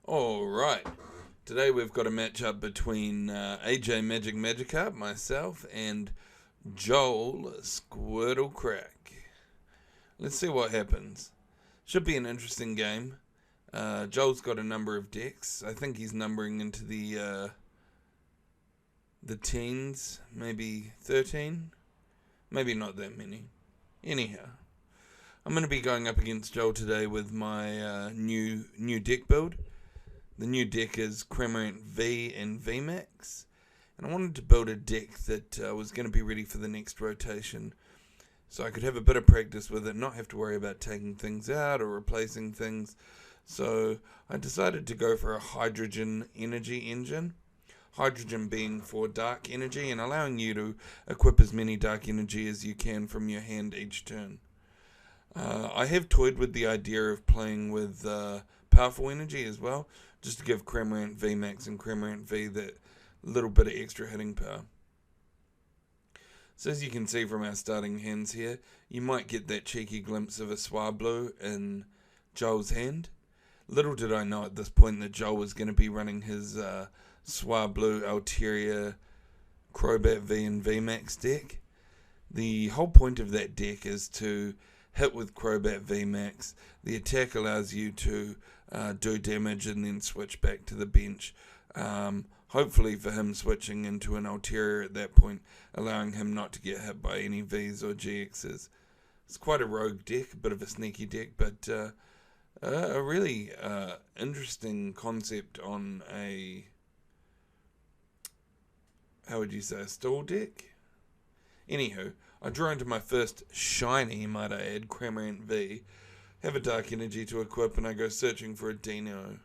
Alright, today we've got a matchup between AJ Magikarp, myself, and Joel Squirtle Crack. Let's see what happens. Should be an interesting game. Joel's got a number of decks. I think he's numbering into the teens, maybe 13. Maybe not that many. Anyhow, I'm going to be going up against Joel today with my new deck build. The new deck is Cramorant V and VMAX, and I wanted to build a deck that was going to be ready for the next rotation, so I could have a bit of practice with it, not have to worry about taking things out or replacing things. So I decided to go for a hydrogen energy engine. Hydrogen being for dark energy and allowing you to equip as many dark energy as you can from your hand each turn. I have toyed with the idea of playing with powerful energy as well, just to give Cramorant VMAX and Cramorant V that little bit of extra hitting power. So as you can see from our starting hands here, you might get that cheeky glimpse of a Swablu in Joel's hand. Little did I know at this point that Joel was going to be running his Swablu Altaria Crobat V and VMAX deck. The whole point of that deck is to hit with Crobat VMAX. The attack allows you to do damage and then switch back to the bench. Hopefully for him switching into an Altaria at that point, allowing him not to get hit by any Vs or GXs. It's quite a rogue deck, a bit of a sneaky deck, but a really interesting concept on a, how would you say, a stall deck? Anywho, I draw into my first shiny, might I add, Cramorant V, have a dark energy to equip, and I go searching for a Dino.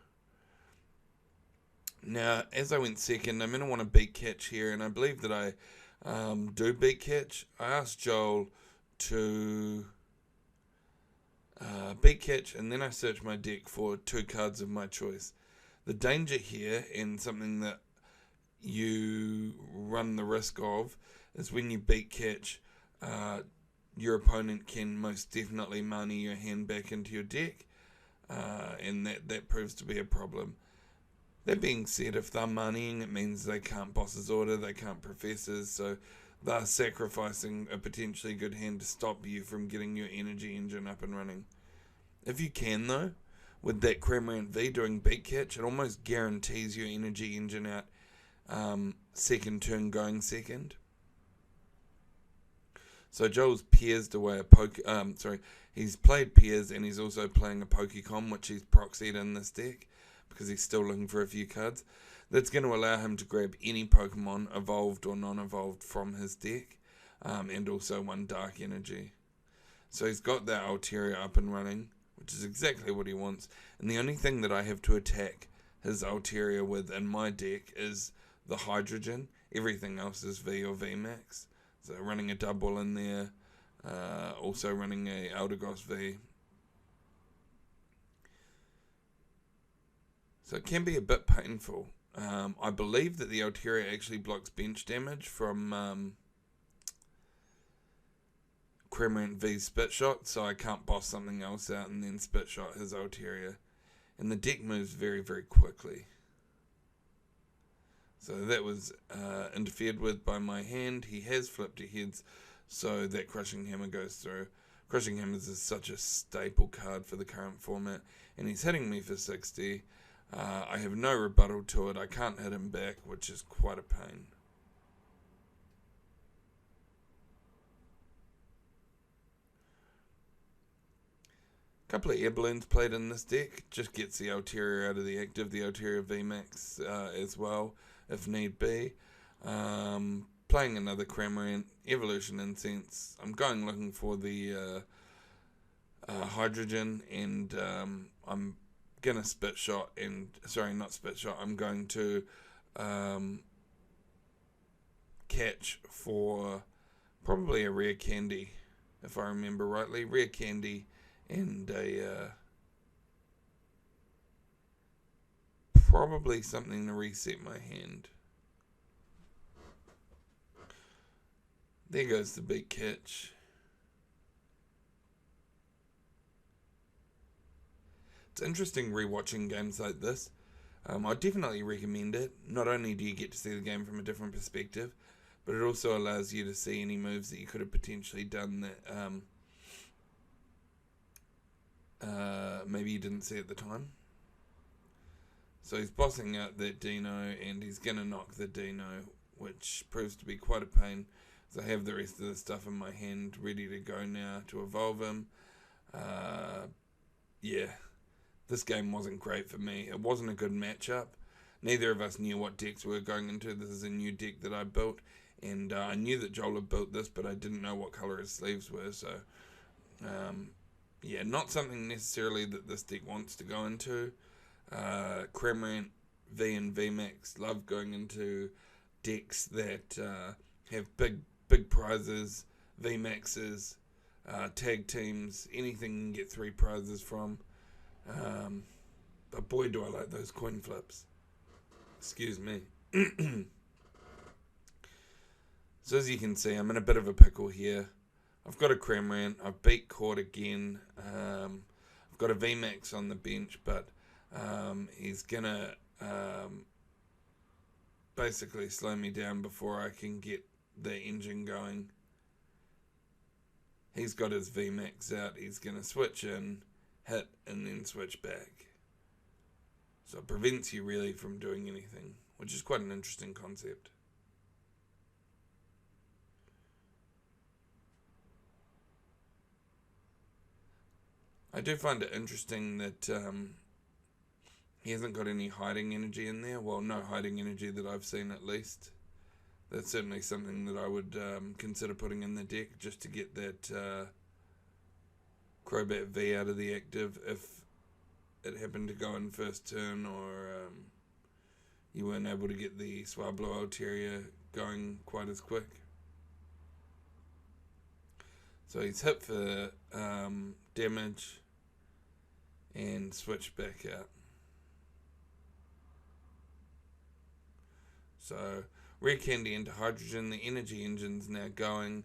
Now, as I went second, I'm going to want to beat catch here, and I believe that I do beat catch. I asked Joel to beat catch, and then I search my deck for two cards of my choice. The danger here, and something that you run the risk of, is when you beat catch, your opponent can most definitely money your hand back into your deck, and that proves to be a problem. That being said, if they're moneying, it means they can't Boss's Order, they can't Professors, so they're sacrificing a potentially good hand to stop you from getting your energy engine up and running. If you can, though, with that Cramorant V doing beat catch, it almost guarantees your energy engine out second turn going second. So Joel's pierced away a he's played Piers and he's also playing a Pokecom, which he's proxied in this deck because he's still looking for a few cards. That's going to allow him to grab any Pokemon, evolved or non-evolved, from his deck, and also one Dark Energy. So he's got that Altaria up and running, which is exactly what he wants. And the only thing that I have to attack his Altaria with in my deck is the Hydrogen. Everything else is V or VMAX. So running a double in there, also running a Eldegoss V. So it can be a bit painful. I believe that the Altaria actually blocks bench damage from Cramorant V's Spit Shot, so I can't boss something else out and then Spit Shot his Altaria. And the deck moves very, very quickly. So that was interfered with by my hand. He has flipped aheads, so that Crushing Hammer goes through. Crushing Hammers is such a staple card for the current format, and he's hitting me for 60. I have no rebuttal to it. I can't hit him back, which is quite a pain. A couple of air balloons played in this deck. Just gets the Altaria out of the active, the Altaria VMAX as well, if need be. Playing another Cramorant, Evolution Incense. I'm going looking for the Hydrogen, and I'm gonna Spit Shot, and sorry, not Spit Shot, I'm going to catch for probably a Rare Candy, if I remember rightly. Rare Candy and a probably something to reset my hand. There goes the beat catch. It's interesting rewatching games like this I definitely recommend it. Not only do you get to see the game from a different perspective, but it also allows you to see any moves that you could have potentially done that maybe you didn't see at the time. So he's bossing out that Dino, and he's going to knock the Dino, which proves to be quite a pain. So I have the rest of the stuff in my hand ready to go now to evolve him. Yeah, this game wasn't great for me. It wasn't a good matchup. Neither of us knew what decks we were going into. This is a new deck that I built, and I knew that Joel had built this, but I didn't know what colour his sleeves were. So, yeah, not something necessarily that this deck wants to go into. Cramorant, V and VMAX love going into decks that have big prizes, VMAXs, tag teams, anything you can get 3 prizes from. But boy, do I like those coin flips. Excuse me. So as you can see, I'm in a bit of a pickle here. I've got a Cramorant. I've beat Court again. I've got a VMAX on the bench, but he's gonna basically slow me down before I can get the engine going. He's got his VMAX out. He's gonna switch in, hit, and then switch back. So it prevents you really from doing anything, which is quite an interesting concept. I do find it interesting that he hasn't got any hiding energy in there. Well, no hiding energy that I've seen, at least. That's certainly something that I would consider putting in the deck, just to get that Crobat V out of the active if it happened to go in first turn, or you weren't able to get the Swablu Altaria going quite as quick. So he's hit for damage and switch back out. So Rare Candy into Hydrogen. The energy engine's now going,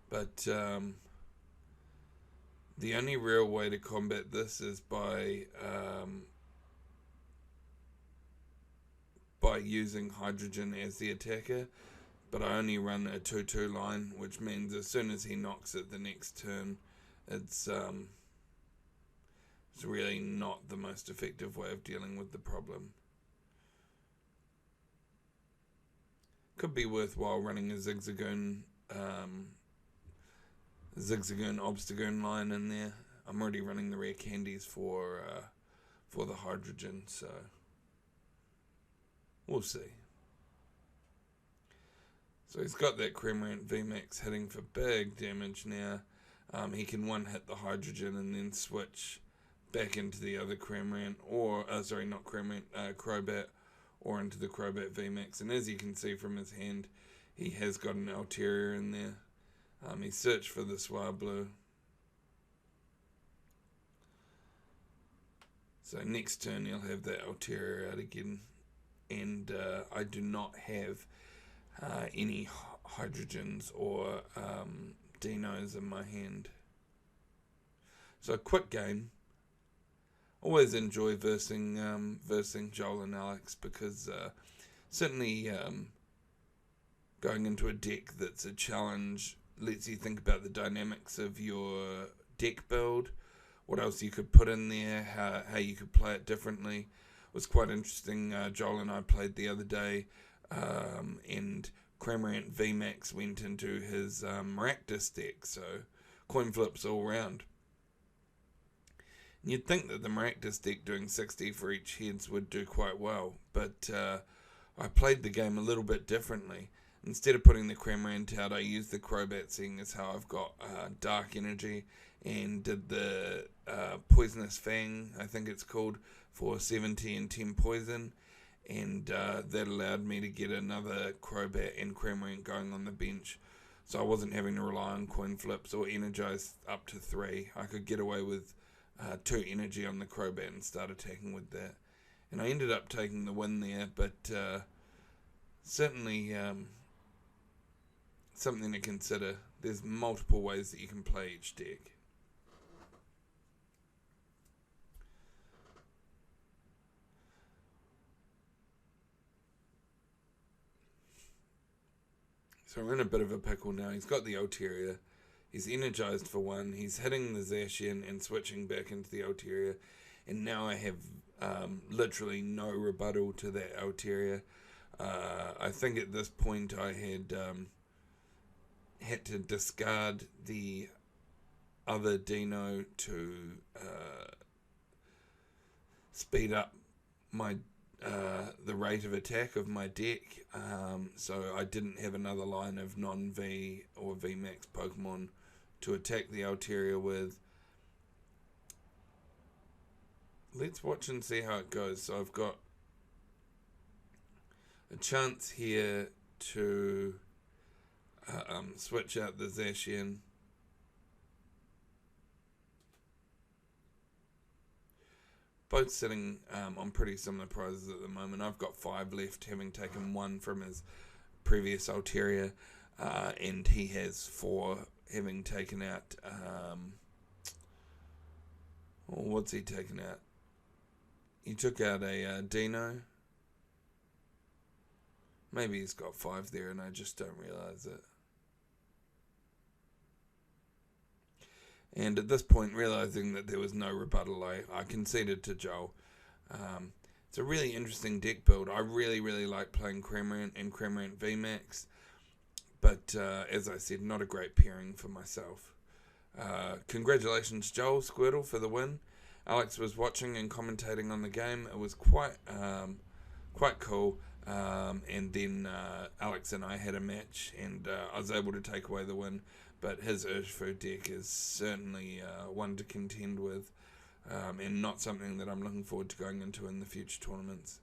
but the only real way to combat this is by using Hydrogen as the attacker. But I only run a 2-2 line, which means as soon as he knocks it the next turn, it's really not the most effective way of dealing with the problem. Could be worthwhile running a Zigzagoon Obstagoon line in there. I'm already running the Rare Candies for the Hydrogen, so we'll see. So he's got that Cramorant VMAX hitting for big damage now. He can one-hit the Hydrogen and then switch back into the other Cramorant, or, not Cramorant, Crobat, or into the Crobat VMAX. And as you can see from his hand, he has got an Altaria in there. He searched for the Swablu. So next turn he'll have that Altaria out again. And I do not have any Hydrogens or Dinos in my hand. So a quick game. Always enjoy versing Joel and Alex, because certainly going into a deck that's a challenge lets you think about the dynamics of your deck build, what else you could put in there, how you could play it differently. It was quite interesting. Joel and I played the other day, and Cramorant VMAX went into his Maractus deck, so coin flips all round. You'd think that the Maractus deck doing 60 for each heads would do quite well, but I played the game a little bit differently. Instead of putting the Cramorant out, I used the Crobat, seeing as how I've got Dark Energy, and did the Poisonous Fang, I think it's called, for 70 and 10 poison, and that allowed me to get another Crobat and Cramorant going on the bench, so I wasn't having to rely on coin flips or energize up to 3. I could get away with 2 energy on the Crobat and start attacking with that. And I ended up taking the win there, but certainly something to consider. There's multiple ways that you can play each deck. So we're in a bit of a pickle now. He's got the Altaria. He's energized for one. He's hitting the Zacian and switching back into the Altaria. And now I have literally no rebuttal to that Altaria. I think at this point I had to discard the other Dino to speed up my the rate of attack of my deck, so I didn't have another line of non-V or VMAX Pokemon to attack the Altaria with. Let's watch and see how it goes. So I've got a chance here to switch out the Zacian. Both sitting on pretty similar prizes at the moment. I've got 5 left, having taken 1 from his previous Altaria, and he has 4, having taken out... what's he taken out? He took out a Dino. Maybe he's got 5 there and I just don't realise it. And at this point, realising that there was no rebuttal, I conceded to Joel. It's a really interesting deck build. I really, really like playing Cramorant and Cramorant VMAX. But, as I said, not a great pairing for myself. Congratulations, Joel, Squirtle, for the win. Alex was watching and commentating on the game. It was quite cool. And then Alex and I had a match, and I was able to take away the win. But his Urshifu deck is certainly one to contend with, and not something that I'm looking forward to going into in the future tournaments.